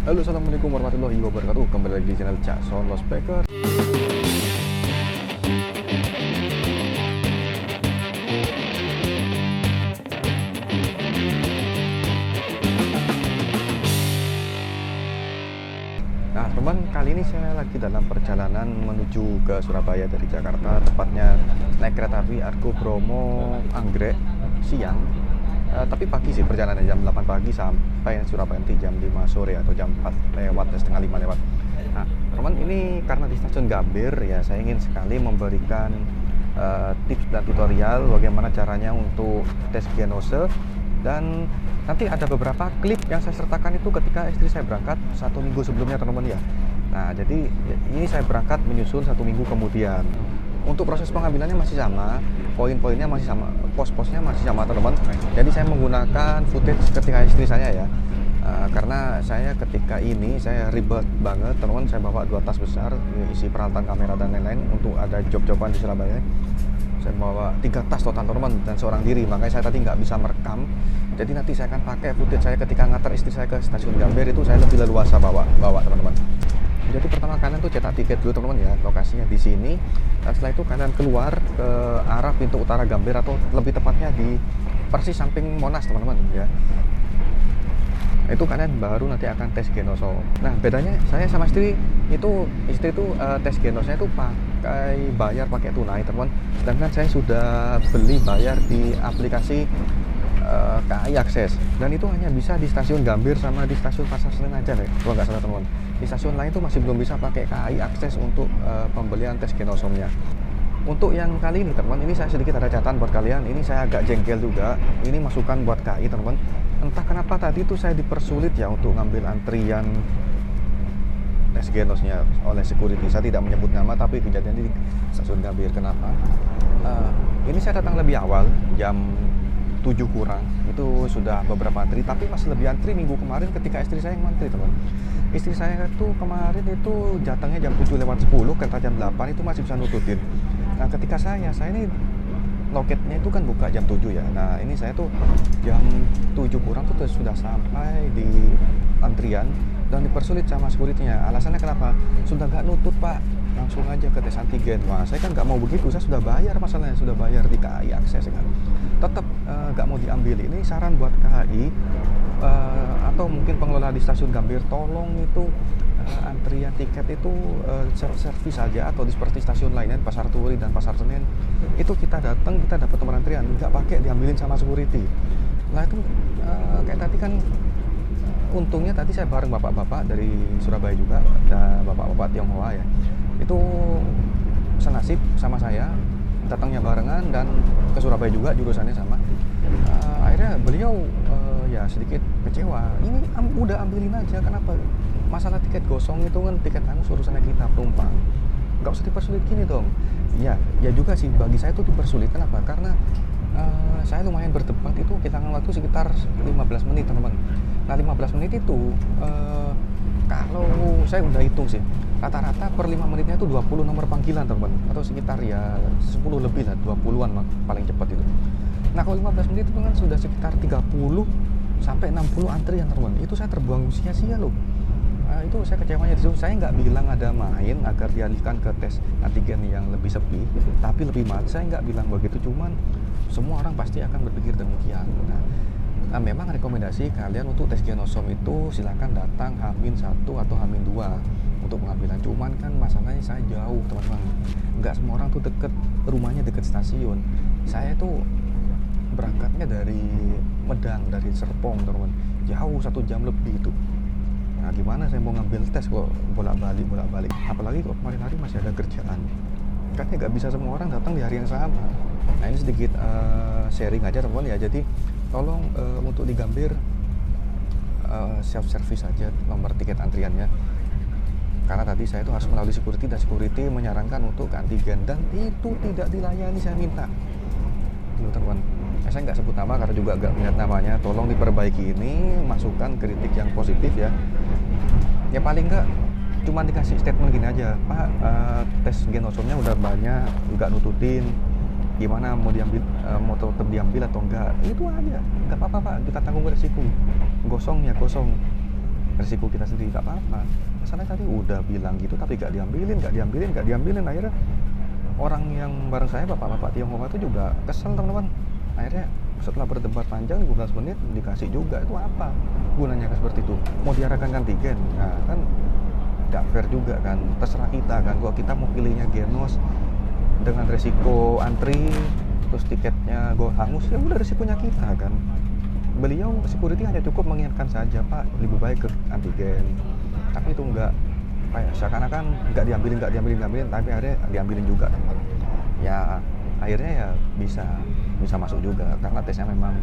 Halo, assalamualaikum warahmatullahi wabarakatuh. Kembali lagi di channel Jackson Lost Baker. Nah, teman, kali ini saya lagi dalam perjalanan menuju ke Surabaya dari Jakarta, tepatnya naik kereta api Argo Bromo Anggrek siang. Tapi pagi sih, perjalanan jam 8 pagi sampai Surabaya nanti jam 5 sore atau jam 4 lewat, setengah 5 lewat. Nah, teman, ini karena di stasiun Gambir ya, saya ingin sekali memberikan tips dan tutorial bagaimana caranya untuk tes genose. Dan nanti ada beberapa klip yang saya sertakan itu ketika istri saya berangkat 1 minggu sebelumnya, teman-teman ya. Nah, jadi ini saya berangkat menyusul 1 minggu kemudian. Untuk proses pengambilannya masih sama, poin-poinnya masih sama, pos-posnya masih sama, teman-teman. Jadi saya menggunakan footage ketika istri saya ya, karena saya ketika ini saya ribet banget, teman-teman. Saya bawa 2 tas besar isi peralatan kamera dan lain-lain untuk ada job-joban di Surabaya. Saya bawa 3 tas total, teman-teman, dan seorang diri, makanya saya tadi nggak bisa merekam. Jadi nanti saya akan pakai footage saya ketika ngantar istri saya ke stasiun Gambir, itu saya lebih leluasa bawa, teman-teman. Jadi pertama kalian tuh cetak tiket dulu, teman-teman ya, lokasinya di sini. Dan setelah itu kalian keluar ke arah pintu utara Gambir, atau lebih tepatnya di persis samping Monas, teman-teman ya. Itu kalian baru nanti akan tes genoso. Nah, bedanya saya sama istri itu tes genosnya itu bayar pakai tunai, teman-teman. Sedangkan saya sudah beli bayar di aplikasi KAI Akses, dan itu hanya bisa di stasiun Gambir sama di stasiun Pasar Senen aja nih, kalau nggak salah, teman-teman. Di stasiun lain itu masih belum bisa pakai KAI Akses untuk pembelian tes genosomnya. Untuk yang kali ini, teman, ini saya sedikit ada catatan buat kalian. Ini saya agak jengkel juga. Ini masukan buat KAI, teman. Entah kenapa tadi itu saya dipersulit ya untuk ngambil antrian tes genosnya oleh security. Saya tidak menyebut nama, tapi kejadian di stasiun Gambir. Kenapa? Ini saya datang lebih awal, jam 7 kurang, itu sudah beberapa antri, tapi masih lebih antri minggu kemarin ketika istri saya yang ngantri, teman. Istri saya itu kemarin itu datangnya jam 7 lewat 10, kereta jam 8 itu masih bisa nututin. Nah, ketika saya ini loketnya itu kan buka jam 7 ya. Nah, ini saya tuh jam 7 kurang tuh sudah sampai di antrian dan dipersulit sama security-nya. Alasannya kenapa? Sudah nggak nutut, Pak, langsung aja ke tes antigen. Wah, saya kan nggak mau begitu, saya sudah bayar, masalahnya sudah bayar di KAI Akses kan. Tetap nggak mau diambil. Ini saran buat KAI atau mungkin pengelola di stasiun Gambir, tolong itu antrian tiket itu self-service saja, atau seperti stasiun lainnya, Pasar Turi dan Pasar Senen, itu kita datang, kita dapat nomor antrian, nggak pakai diambilin sama security. Nah, itu kayak tadi kan, untungnya tadi saya bareng bapak-bapak dari Surabaya juga, dan bapak-bapak Tionghoa ya, itu senasib sama saya, datangnya barengan dan ke Surabaya juga, jurusannya sama. Akhirnya beliau ya sedikit kecewa. Ini udah ambilin aja, kenapa? Masalah tiket gosong itu kan tiket urusannya kita penumpang, nggak usah dipersulit gini dong. Ya juga sih, bagi saya itu dipersulit. Kenapa? Karena saya lumayan berdebat, itu hitungan waktu sekitar 15 menit, teman-teman. Nah, 15 menit itu kalau saya udah hitung sih, rata-rata per 5 menitnya itu 20 nomor panggilan, teman-teman, atau sekitar ya 10 lebih lah, 20-an paling cepat itu. Nah, kalau 15 menit itu kan sudah sekitar 30 sampai 60 antrian, teman-teman. Itu saya terbuang sia-sia loh. Itu saya kecewanya di situ. Saya nggak bilang ada main agar dialihkan ke tes antigen yang lebih sepi, tapi lebih mahal. Saya nggak bilang begitu, cuman semua orang pasti akan berpikir demikian. Nah, memang rekomendasi kalian untuk tes genosom itu silakan datang H-1 atau H-2 untuk pengambilan. Cuman kan masalahnya saya jauh, teman-teman. Nggak semua orang tuh rumahnya deket stasiun. Saya tuh berangkatnya dari Medang, dari Serpong, teman-teman. Jauh 1 jam lebih itu. Nah, gimana saya mau ngambil tes kok bolak-balik, apalagi kok kemarin hari masih ada kerjaan. Kan nggak bisa semua orang datang di hari yang sama. Nah, ini sedikit sharing aja, teman-teman ya. Jadi tolong untuk di Gambir self service saja nomor tiket antriannya, karena tadi saya itu harus melalui security, dan security menyarankan untuk ke antigen, dan itu tidak dilayani. Saya minta dulu, teman-teman. Saya nggak sebut nama karena juga nggak ingat namanya. Tolong diperbaiki ini, masukkan kritik yang positif ya. Ya paling nggak cuma dikasih statement gini aja, Pak, tes genosomnya udah banyak, nggak nututin, gimana mau diambil, mau tetap diambil atau enggak. Itu aja, nggak apa-apa, Pak, kita tanggung resiko. Gosong ya gosong. resiko kita sendiri, nggak apa-apa. Masalahnya tadi udah bilang gitu tapi nggak diambilin. Akhirnya orang yang bareng saya, bapak-bapak Tionghoa itu juga kesel teman-teman. Akhirnya setelah berdebat panjang 15 menit dikasih juga. Itu apa gunanya seperti itu? Mau diarahkan antigen? Nah kan nggak fair juga kan. Terserah kita kan, kalau kita mau pilihnya Genos dengan resiko antri terus tiketnya gue hangus, ya udah resikonya kita kan. Beliau security hanya cukup mengingatkan saja, Pak lebih baik ke antigen, tapi itu enggak, kayak seakan-akan nggak diambilin, tapi akhirnya diambilin juga teman. Ya akhirnya ya bisa masuk juga karena tesnya memang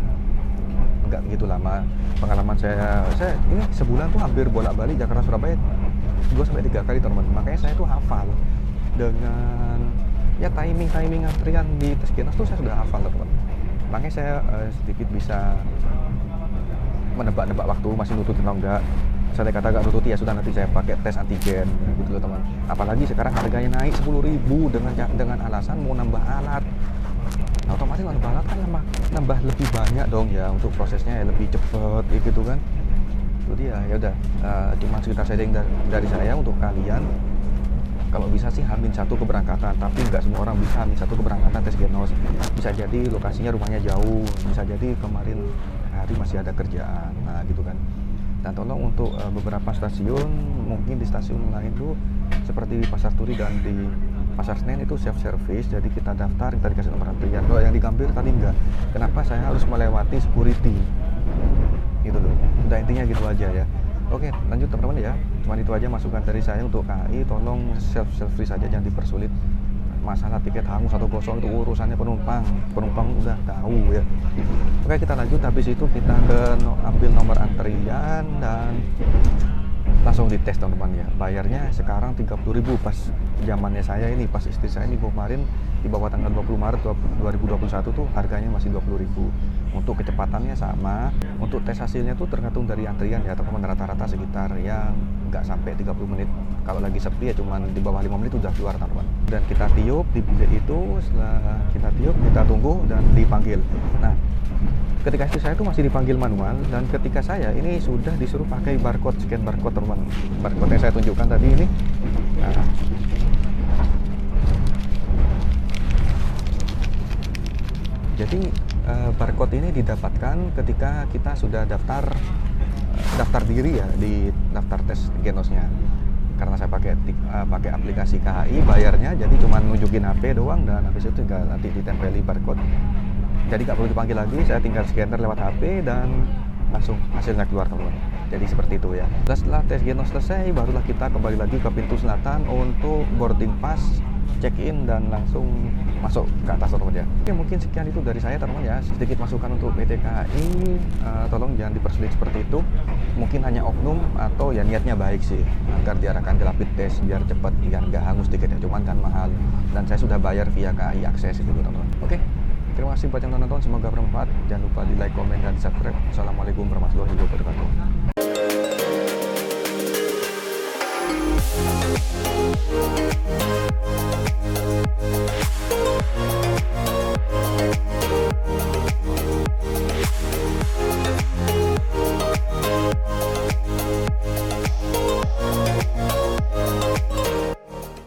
nggak begitu lama. Pengalaman saya ini sebulan tuh hampir bolak-balik Jakarta Surabaya 2-3 kali teman. Makanya saya tuh hafal dengan ya timing antrian di tes Genos tuh saya sudah hafal teman. Makanya saya sedikit bisa menebak-nebak waktu masih nututin atau enggak. Saya kata gak nututi, ya sudah nanti saya pakai tes antigen gitu loh teman. Apalagi sekarang harganya naik 10.000 dengan alasan mau nambah alat. Nah, otomatis nambah alat kan nambah lebih banyak dong ya, untuk prosesnya ya lebih cepet gitu kan. Itu dia. Ya udah, cuma sekitar setting dari saya untuk kalian. Kalau bisa sih H-1 keberangkatan, tapi nggak semua orang bisa H-1 keberangkatan tes Genos. Bisa jadi lokasinya rumahnya jauh, bisa jadi kemarin hari masih ada kerjaan, nah gitu kan. Dan tolong untuk beberapa stasiun, mungkin di stasiun lain tuh seperti Pasar Turi dan di Pasar Senen itu self service, jadi kita daftar, kita dikasih nomor antrian. Kalau yang di Gambir tadi enggak. Kenapa saya harus melewati security? Gitu loh. Udah intinya gitu aja ya. Oke, lanjut teman-teman ya. Cuma itu aja masukan dari saya untuk KAI. Tolong self service saja, jangan dipersulit. Masalah tiket hangus atau kosong itu urusannya penumpang udah tahu ya. Oke, kita lanjut. Habis itu kita ambil nomor antrian dan langsung dites teman-teman ya. Bayarnya sekarang 30.000. Pas zamannya saya ini, pas istri saya ini kemarin di bawah tanggal 20 Maret 2021 tuh harganya masih 20.000. Untuk kecepatannya sama. Untuk tes hasilnya tuh tergantung dari antrian ya teman-teman, rata-rata sekitar yang nggak sampai 30 menit. Kalau lagi sepi ya cuman di bawah 5 menit udah keluar teman-teman. Dan kita tiup di bilik itu, setelah kita tiup kita tunggu dan dipanggil. Nah, ketika istri saya itu masih dipanggil manual, dan ketika saya ini sudah disuruh pakai barcode, scan barcode teman. Barcode yang saya tunjukkan tadi ini. Nah, jadi barcode ini didapatkan ketika kita sudah daftar diri ya di daftar tes Genosnya. Karena saya pakai aplikasi KAI, bayarnya jadi cuma nunjukin HP doang, dan habis itu tinggal nanti ditempeli barcode. Jadi nggak perlu dipanggil lagi, saya tinggal scanner lewat HP dan langsung hasilnya keluar teman-teman. Jadi seperti itu ya. Dan setelah tes Genos selesai, barulah kita kembali lagi ke pintu selatan untuk boarding pass, check-in dan langsung masuk ke atas teman-teman ya. Oke, mungkin sekian itu dari saya teman-teman ya. Sedikit masukan untuk PT KAI, tolong jangan dipersulit seperti itu. Mungkin hanya oknum atau ya niatnya baik sih, agar diarahkan ke rapid test biar cepat, biar nggak hangus tiketnya, cuman kan mahal. Dan saya sudah bayar via KAI akses itu teman-teman. Oke, terima kasih buat yang nonton, semoga bermanfaat. Jangan lupa di like, komen, dan subscribe. Assalamualaikum warahmatullahi wabarakatuh.